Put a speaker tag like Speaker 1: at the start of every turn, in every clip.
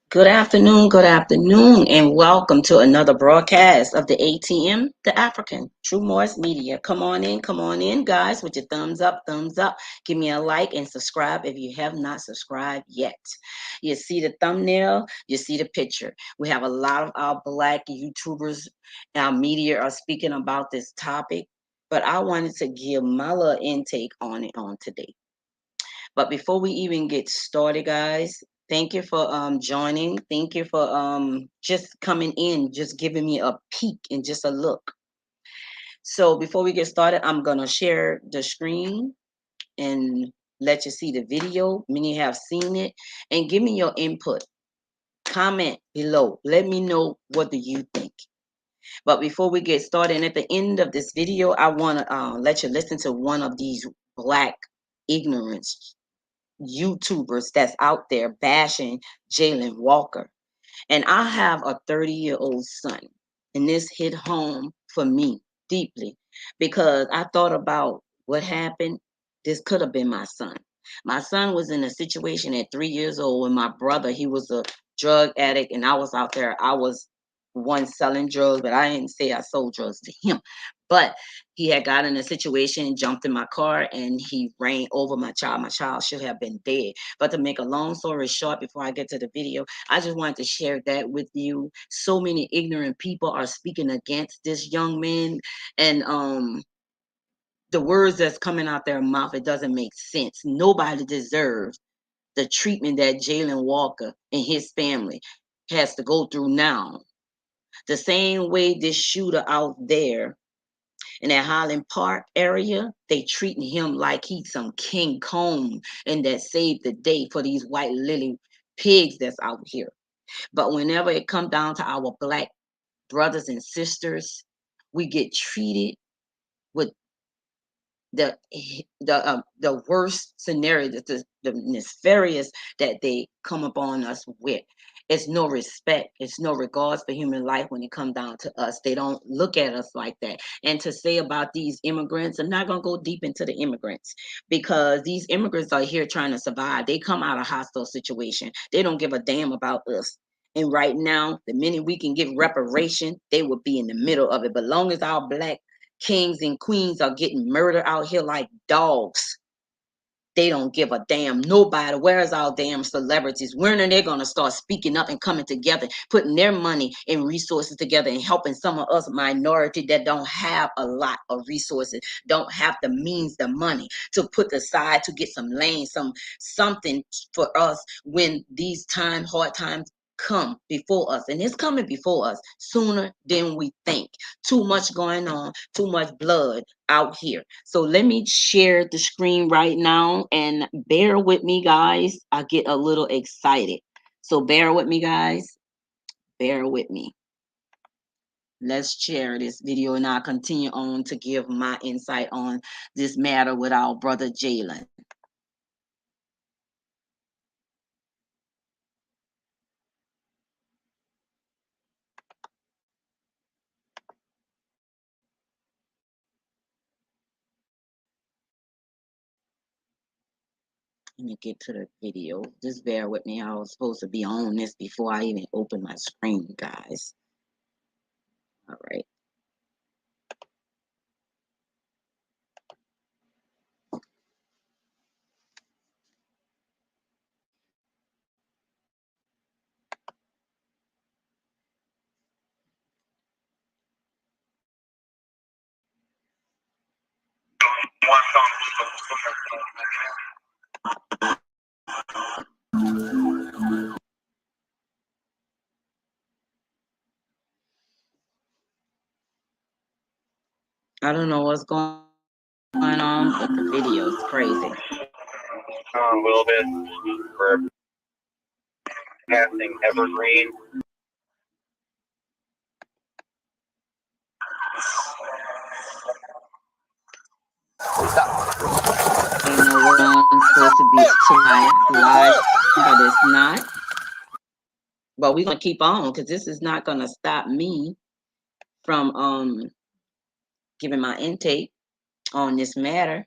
Speaker 1: Good afternoon, and welcome to another broadcast of the ATM, the African True Morris Media. Come on in, guys, with your thumbs up, thumbs up. Give me a like and subscribe if you have not subscribed yet. You see the thumbnail, you see the picture. We have a lot of our Black YouTubers, our media are speaking about this topic, but I wanted to give my little intake on it on today. But before we even get started, guys, thank you for joining. Thank you for just coming in, just giving me a peek and just a look. So before we get started, I'm gonna share the screen and let you see the video. Many have seen it, and give me your input. Comment below. Let me know what do you think. But before we get started, and at the end of this video, I want to let you listen to one of these Black ignorance YouTubers that's out there bashing Jayland Walker. And I have a 30-year-old son. And this hit home for me deeply because I thought about what happened. This could have been my son. My son was in a situation at 3 years old when my brother, he was a drug addict, and I was out there. I was one selling drugs, but I didn't say I sold drugs to him. But he had got in a situation, jumped in my car, and he ran over my child. My child should have been dead. But to make a long story short, before I get to the video, I just wanted to share that with you. So many ignorant people are speaking against this young man, and the words that's coming out their mouth, it doesn't make sense. Nobody deserves the treatment that Jayland Walker and his family has to go through now. The same way this shooter out there in that Highland Park area, they treating him like he's some King Kong and that saved the day for these white lily pigs that's out here. But whenever it comes down to our Black brothers and sisters, we get treated with the the worst scenario, the nefarious that they come upon us with. It's no respect. It's no regards for human life when it comes down to us. They don't look at us like that. And to say about these immigrants, I'm not gonna go deep into the immigrants because these immigrants are here trying to survive. They come out of hostile situation. They don't give a damn about us. And right now, the minute we can get reparation, they will be in the middle of it. But long as our Black kings and queens are getting murdered out here like dogs, they don't give a damn. Nobody. Where's our damn celebrities? When are they going to start speaking up and coming together, putting their money and resources together and helping some of us minority that don't have a lot of resources, don't have the means, the money to put aside to get some lane, something for us when these hard times come before us, and it's coming before us sooner than we think. Too much going on, too much blood out here. So let me share the screen right now and bear with me, guys. I get a little excited. So bear with me, guys. Bear with me. Let's share this video and I'll continue on to give my insight on this matter with our brother Jayland. Let me get to the video. Just bear with me. I was supposed to be on this before I even open my screen, guys. All right. I don't know what's going on, but the video is crazy.
Speaker 2: A little bit for passing Evergreen.
Speaker 1: You know we're on supposed to be live, but it's not. But we're gonna keep on because this is not gonna stop me from giving my intake on this matter.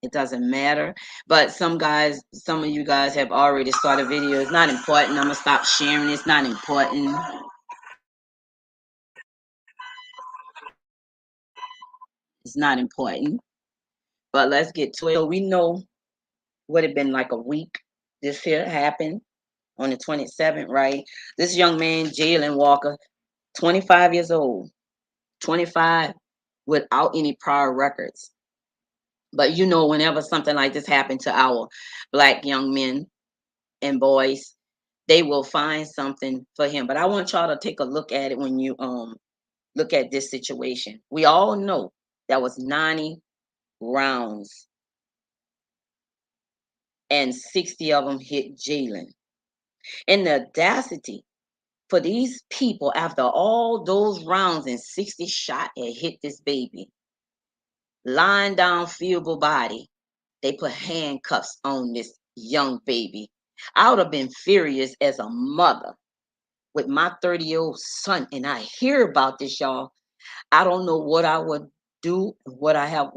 Speaker 1: It doesn't matter. But some of you guys have already started videos. It's not important. I'm gonna stop sharing. It's not important. It's not important. But let's get to it. So we know would have been like a week. This here happened on the 27th, right? This young man, Jayland Walker, 25 years old, 25 without any prior records. But you know, whenever something like this happened to our black young men and boys, they will find something for him. But I want y'all to take a look at it when you look at this situation. We all know that was 90 rounds and 60 of them hit Jayland. And the audacity for these people, after all those rounds and 60 shot had hit this baby, lying down, feeble body, they put handcuffs on this young baby. I would have been furious as a mother with my 30-year-old son, and I hear about this, y'all. I don't know what I would do, what I have.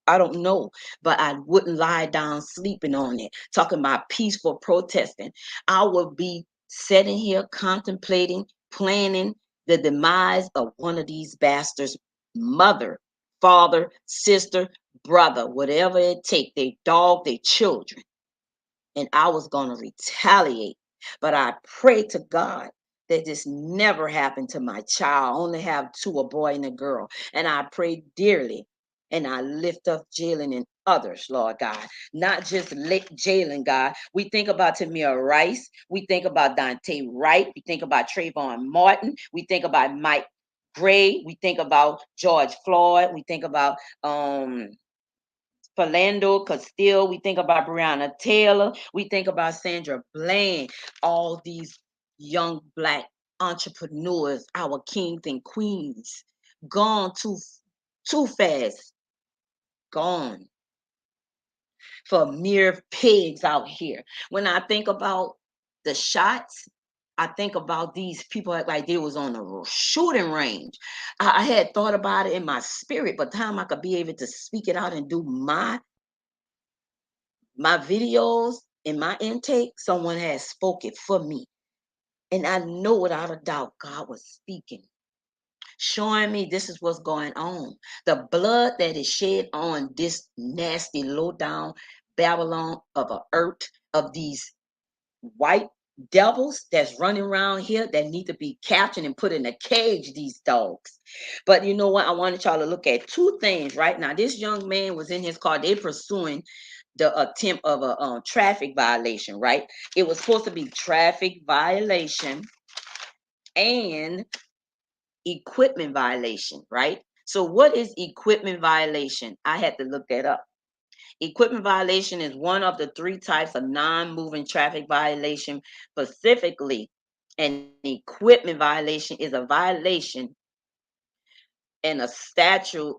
Speaker 1: I don't know, but I wouldn't lie down sleeping on it. Talking about peaceful protesting, I would be sitting here contemplating, planning the demise of one of these bastards' mother, father, sister, brother, whatever it take. They dog, they children, and I was going to retaliate. But I pray to God that this never happened to my child. I only have two, a boy and a girl. And I pray dearly and I lift up Jayland and others, Lord God. Not just Jayland, God. We think about Tamir Rice. We think about Dante Wright. We think about Trayvon Martin. We think about Mike Gray. We think about George Floyd. We think about Philando Castile. We think about Breonna Taylor. We think about Sandra Bland. All these young black entrepreneurs, our kings and queens, gone too fast, gone for mere pigs out here. When I think about the shots, I think about these people like they was on a shooting range. I had thought about it in my spirit, but time I could be able to speak it out and do my videos and my intake, someone has spoken for me. And I know without a doubt God was speaking, showing me this is what's going on. The blood that is shed on this nasty, low down Babylon of a earth of these white devils that's running around here that need to be captured and put in a cage, these dogs. But you know what? I wanted y'all to look at two things right now. This young man was in his car. They pursuing the attempt of a traffic violation, right? It was supposed to be traffic violation and equipment violation, right? So what is equipment violation? I had to look that up. Equipment violation is one of the three types of non-moving traffic violation. Specifically, an equipment violation is a violation and a statute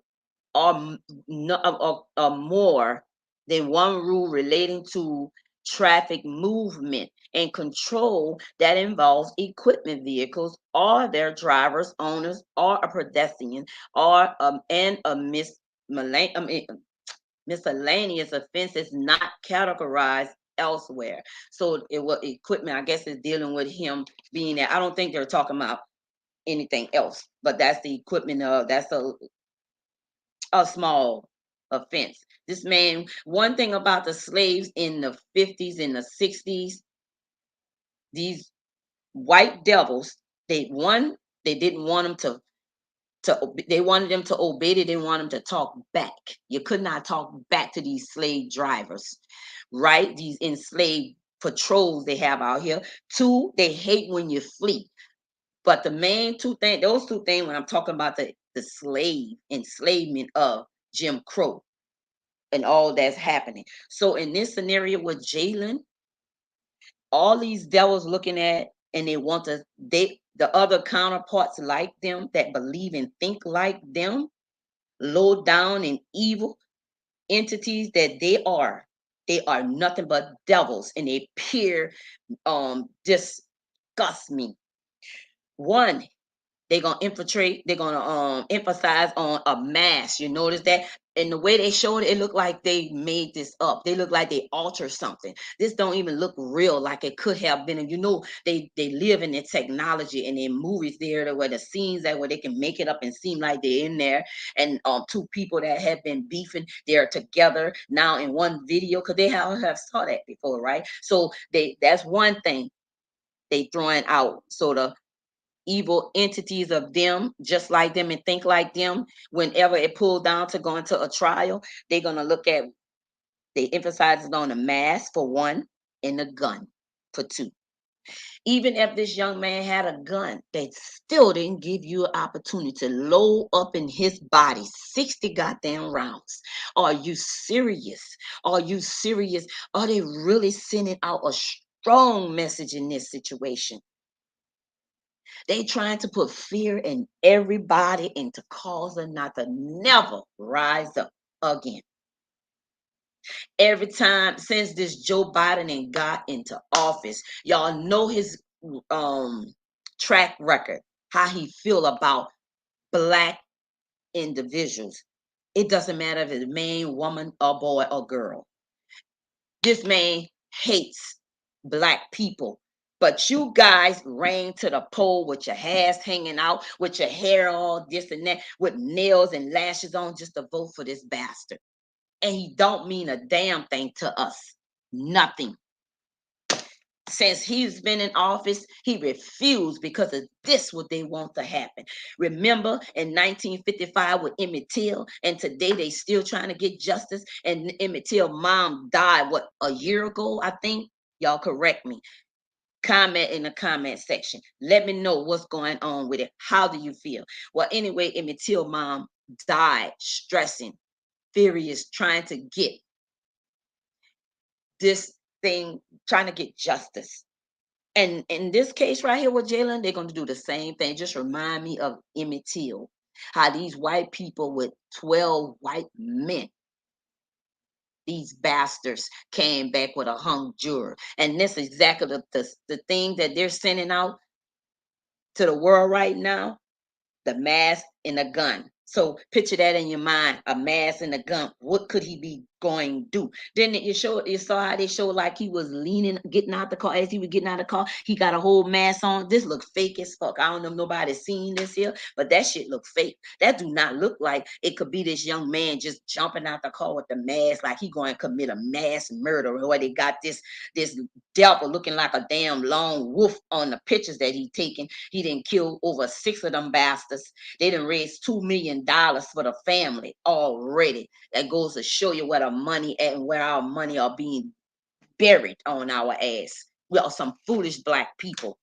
Speaker 1: or, or more than one rule relating to traffic movement and control that involves equipment vehicles or their drivers, owners, or a pedestrian, or and a miscellaneous offense is not categorized elsewhere. So it was equipment, I guess, is dealing with him being there. I don't think they're talking about anything else, but that's the equipment of that's a small offense. This man, one thing about the slaves in the 50s and the 60s, these white devils, they didn't want them they wanted them to obey. They didn't want them to talk back. You could not talk back to these slave drivers, right? These enslaved patrols they have out here. Two, they hate when you flee. But the main two things, those two things, when I'm talking about the slave enslavement of Jim Crow and all that's happening. So in this scenario with Jayland, all these devils looking at and they want to the other counterparts like them that believe and think like them, low down and evil entities that they are nothing but devils and they pure disgust me. One, they're gonna infiltrate, they're gonna emphasize on a mass. You notice that And the way they showed it, it looked like they made this up. They look like they altered something. This don't even look real, like it could have been. And they live in the technology and in movies there where the scenes that where they can make it up and seem like they're in there. And two people that have been beefing, they're together now in one video because they have saw that before, right? So that's one thing they throwing out. So the evil entities of them, just like them and think like them, whenever it pulled down to go into a trial, they're going to look at, they emphasize it on the mask for one and the gun for two. Even if this young man had a gun, they still didn't give you an opportunity to load up in his body 60 goddamn rounds. Are you serious? Are you serious? Are they really sending out a strong message in this situation? They trying to put fear in everybody and to cause them not to never rise up again. Every time since this Joe Biden and got into office, y'all know his um track record, how he feel about black individuals. It doesn't matter if it's a man, woman, or boy, or girl. This man hates black people. But you guys ran to the pole with your hairs hanging out, with your hair all this and that, with nails and lashes on just to vote for this bastard. And he don't mean a damn thing to us. Nothing. Since he's been in office, he refused because of this what they want to happen. Remember in 1955 with Emmett Till, and today they still trying to get justice. And Emmett Till mom died a year ago, I think. Y'all correct me. Comment in the comment section. Let me know what's going on with it. How do you feel? Well, anyway, Emmett Till mom died stressing, furious, trying to get this thing, trying to get justice. And in this case right here with Jayland, they're going to do the same thing. Just remind me of Emmett Till, how these white people with 12 white men, these bastards came back with a hung juror. And this is exactly the thing that they're sending out to the world right now, the mask and the gun. So picture that in your mind, a mask and a gun. What could he be going to do? Then you saw how they showed like he was leaning, getting out the car. As he was getting out the car, he got a whole mask on. This look fake as fuck. I don't know if nobody's seen this here, but that shit look fake. That do not look like it could be this young man just jumping out the car with the mask, like he going to commit a mass murder. Or they got this devil looking like a damn lone wolf on the pictures that he taken. He didn't kill over 6 of them bastards. They done raised $2 million for the family already. That goes to show you where the money at and where our money are being buried on our ass. We are some foolish black people.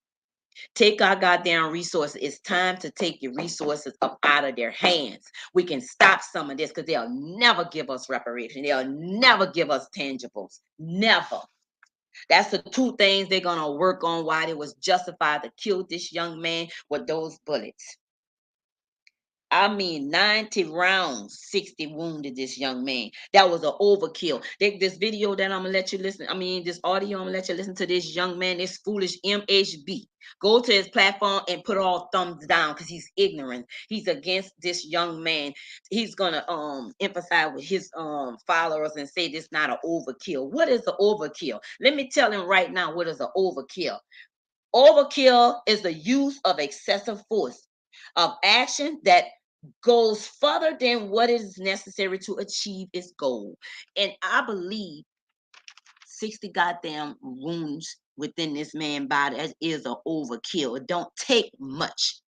Speaker 1: Take our goddamn resources. It's time to take your resources up out of their hands. We can stop some of this because they'll never give us reparation. They'll never give us tangibles. Never. That's the two things they're going to work on, why it was justified to kill this young man with those bullets. I mean, 90 rounds, 60 wounded this young man. That was an overkill. This video that I'm going to let you listen, this audio, I'm going to let you listen to this young man, this foolish MHB. Go to his platform and put all thumbs down because he's ignorant. He's against this young man. He's going to emphasize with his followers and say this not an overkill. What is an overkill? Let me tell him right now what is an overkill. Overkill is the use of excessive force of action that goes further than what is necessary to achieve its goal. And I believe 60 goddamn wounds within this man's body is an overkill. It don't take much.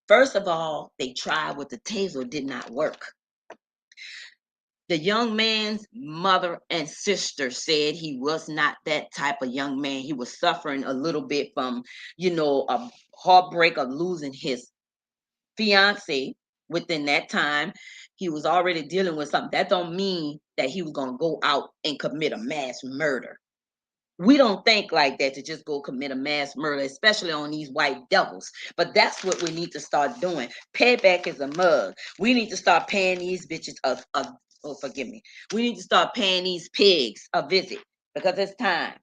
Speaker 1: First of all, they tried with the taser, did not work. The young man's mother and sister said he was not that type of young man. He was suffering a little bit from, a heartbreak of losing his fiance within that time. He was already dealing with something. That don't mean that he was going to go out and commit a mass murder. We don't think like that, to just go commit a mass murder, especially on these white devils. But that's what we need to start doing. Payback is a mug. We need to start paying these bitches oh, forgive me. We need to start paying these pigs a visit because it's time.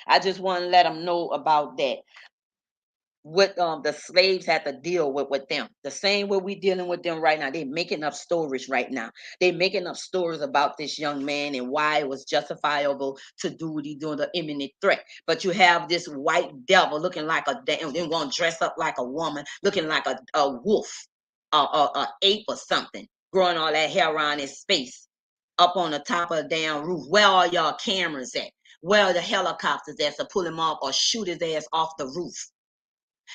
Speaker 1: I just want to let them know about that. what the slaves had to deal with them. The same way we dealing with them right now. They're making up stories right now. They're making up stories about this young man and why it was justifiable to do what he doing, the imminent threat. But you have this white devil looking like a damn, then gonna dress up like a woman, looking like a wolf, a ape or something, growing all that hair around his face, up on the top of the damn roof. Where are y'all cameras at? Where are the helicopters at to pull him off or shoot his ass off the roof?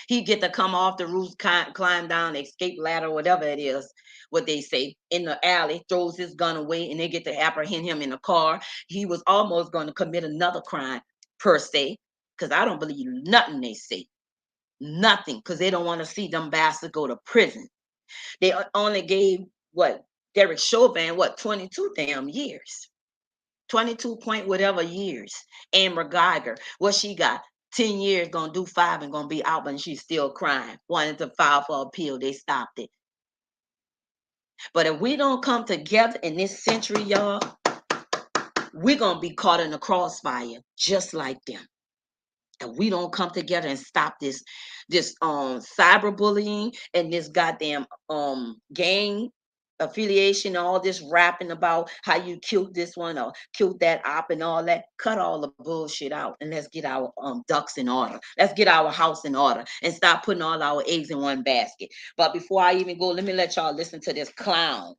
Speaker 1: He get to come off the roof, climb down the escape ladder, whatever it is, what they say, in the alley, throws his gun away, and they get to apprehend him in the car. He was almost going to commit another crime, per se, because I don't believe nothing they say. Nothing, because they don't want to see them bastards go to prison. They only gave, what, Derek Chauvin, 22 damn years. 22 point whatever years. Amber Geiger, what she got? 10 years, gonna do 5 and gonna be out, but she's still crying. Wanted to file for appeal. They stopped it. But if we don't come together in this century, y'all, we're gonna be caught in the crossfire just like them. And we don't come together and stop this cyberbullying and this goddamn gang affiliation, all this rapping about how you killed this one or killed that op and all that. Cut all the bullshit out and let's get our ducks in order. Let's get our house in order and stop putting all our eggs in one basket. But before I even go, let me let y'all listen to this clown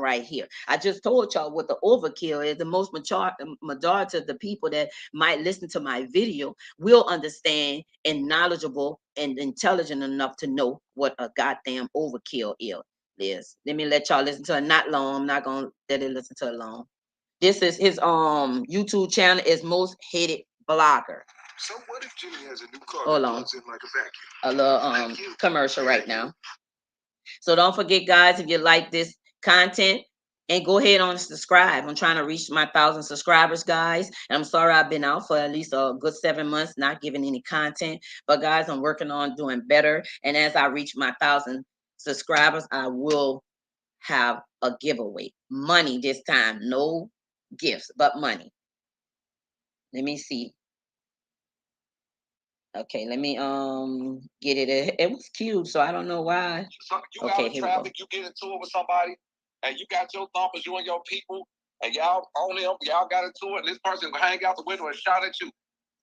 Speaker 1: right here. I just told y'all what the overkill is. The most majority of the people that might listen to my video will understand and knowledgeable and intelligent enough to know what a goddamn overkill is. Let me let y'all listen to it. Not long. I'm not gonna let it listen to it long. This is his YouTube channel is Most Hated Blogger. So what if Jimmy has a new car that plugs in like a vacuum? A little commercial right now. So don't forget, guys, if you like this content, and go ahead on and subscribe. I'm trying to reach my 1,000 subscribers, guys. And I'm sorry I've been out for at least a good 7 months, not giving any content. But guys, I'm working on doing better. And as I reach my 1,000 subscribers, I will have a giveaway. Money this time. No gifts, but money. Let me see. Okay, let me get it. It was cute, so I don't know why.
Speaker 3: So you out of traffic, you get into it with somebody, and you got your thumpers, you and your people, and y'all on him, y'all got into it, and this person will hang out the window and shout at you.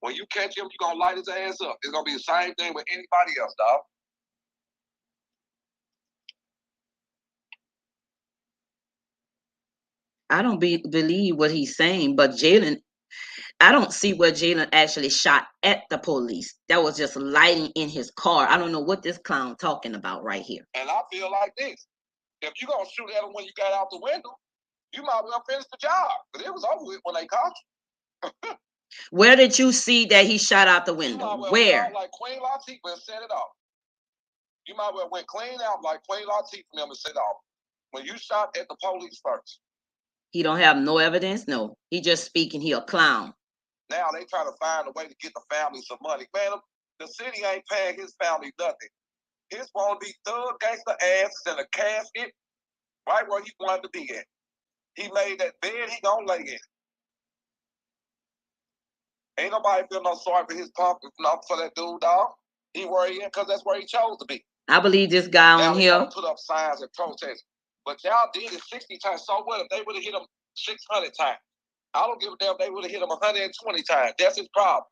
Speaker 3: When you catch him, you're gonna light his ass up. It's gonna be the same thing with anybody else, dog.
Speaker 1: I don't believe what he's saying, but Jayland, I don't see where Jayland actually shot at the police. That was just lighting in his car. I don't know what this clown talking about right here.
Speaker 3: And I feel like this. If you're going to shoot at him when you got out the window, you might well finish the job. Because it was over with when they caught you.
Speaker 1: Where did you see that he shot out the window?
Speaker 3: You might well
Speaker 1: Where?
Speaker 3: like Queen Latifah and set it off. You might well went clean out like Queen Latifah and set it off. When you shot at the police first.
Speaker 1: He don't have no evidence? No. He just speaking. He a clown.
Speaker 3: Now they try to find a way to get the family some money. Man, the city ain't paying his family nothing. His won't be thug gangster asses in a casket right where he wanted to be at. He made that bed, he gonna lay in. Ain't nobody feel no sorry for his pump for that dude, dog. He where he in because that's where he chose to be.
Speaker 1: I believe this guy
Speaker 3: now
Speaker 1: on here.
Speaker 3: Put up signs and protest. But y'all did it 60 times. So what if they would have hit him 600 times? I don't give a damn if they would have hit him 120 times. That's his problem.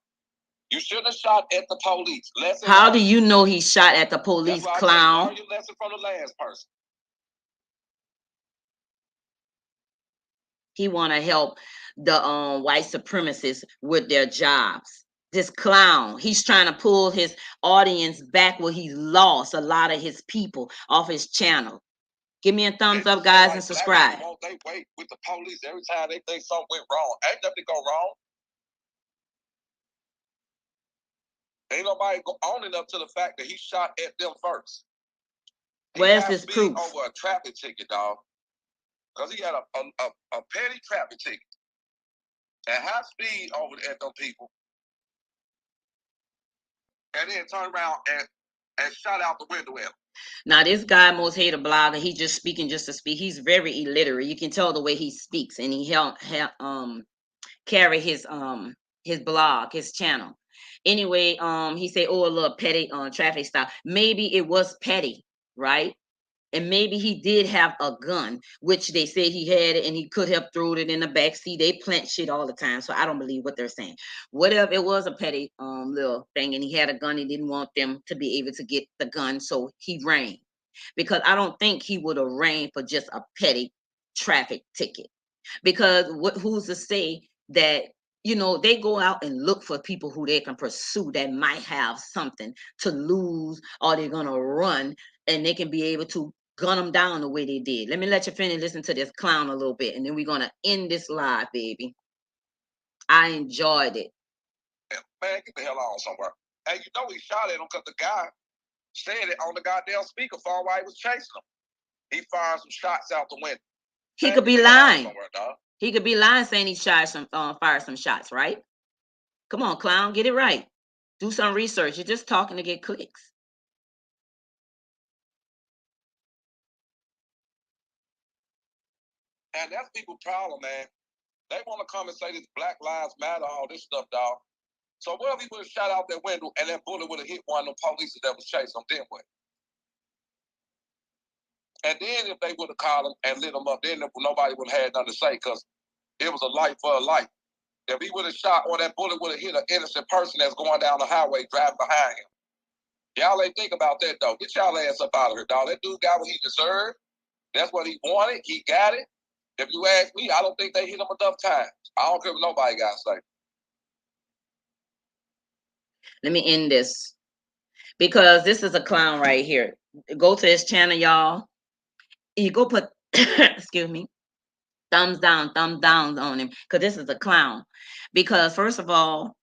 Speaker 3: You shouldn't have shot at the police.
Speaker 1: How do you know he shot at the police, clown?
Speaker 3: Learn your lesson from the last person.
Speaker 1: He want to help the white supremacists with their jobs. This clown, he's trying to pull his audience back where he lost a lot of his people off his channel. Give me a thumbs up, guys, and subscribe.
Speaker 3: They wait with the police every time they think something went wrong. Ain't nothing go wrong. Ain't nobody owning up to the fact that he shot at them first.
Speaker 1: Where's his proof?
Speaker 3: Over a traffic ticket, dog. Because he had a petty traffic ticket. At high speed over at them people. And then turned around and shot out the window at him.
Speaker 1: Now, this guy, Most Hated Blogger, he just speaking just to speak. He's very illiterate. You can tell the way he speaks, and he carry his blog, his channel. Anyway, he said, oh, a little petty traffic stop. Maybe it was petty, right? And maybe he did have a gun, which they said he had it, and he could have thrown it in the back seat. They plant shit all the time, so I don't believe what they're saying. Whatever, it was a petty little thing, and he had a gun. He didn't want them to be able to get the gun, so he ran. Because I don't think he would have ran for just a petty traffic ticket. Because who's to say that, they go out and look for people who they can pursue that might have something to lose, or they're gonna run, and they can be able to gun them down the way they did. Let me let you finish listen to this clown a little bit, and then we're gonna end this live, baby. I enjoyed it.
Speaker 3: Man, get the hell on somewhere. And he shot at him because the guy said it on the goddamn speakerphone while he was chasing him. He fired some shots out the window.
Speaker 1: He could be lying. He could be lying, saying he fired some shots, right? Come on, clown, get it right. Do some research. You're just talking to get clicks.
Speaker 3: And that's people's problem, man. They want to come and say this Black Lives Matter, all this stuff, dog. So what if he would have shot out that window and that bullet would have hit one of the police that was chasing him, then what? And then if they would have called him and lit him up, then nobody would have had nothing to say because it was a life for a life. If he would have shot or that bullet would have hit an innocent person that's going down the highway driving behind him. Y'all ain't think about that, though. Get y'all ass up out of here, dog. That dude got what he deserved. That's what he wanted. He got it. If you ask me, I don't think they hit him enough times. I don't care what nobody got to say.
Speaker 1: Let me end this, because this is a clown right here. Go to his channel, y'all. You go put, excuse me, thumbs down on him, because this is a clown. Because first of all,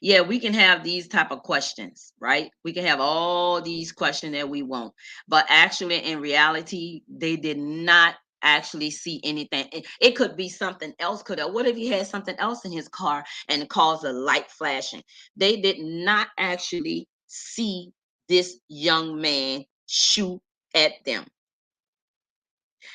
Speaker 1: yeah, we can have these type of questions, right? We can have all these questions that we want, but actually in reality, they did not actually see anything. It could be something else. What if he had something else in his car and caused a light flashing? They did not actually see this young man shoot at them.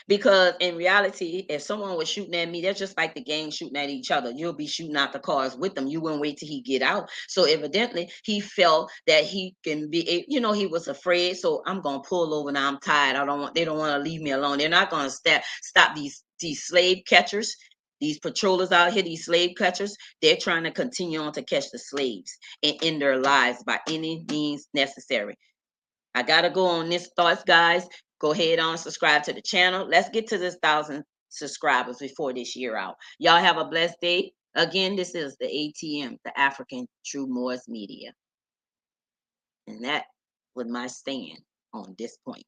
Speaker 1: Because in reality, if someone was shooting at me, that's just like the gang shooting at each other. You'll be shooting out the cars with them. You wouldn't wait till he get out. So evidently, he felt that he can be, he was afraid. So I'm gonna pull over now. I'm tired. They don't want to leave me alone. They're not gonna stop these slave catchers. These patrollers out here, these slave catchers, they're trying to continue on to catch the slaves and end their lives by any means necessary. I gotta go on this thoughts, guys. Go ahead on, subscribe to the channel. Let's get to this 1,000 subscribers before this year out. Y'all have a blessed day. Again, this is the ATM, the African True Moors Media. And that was my stand on this point.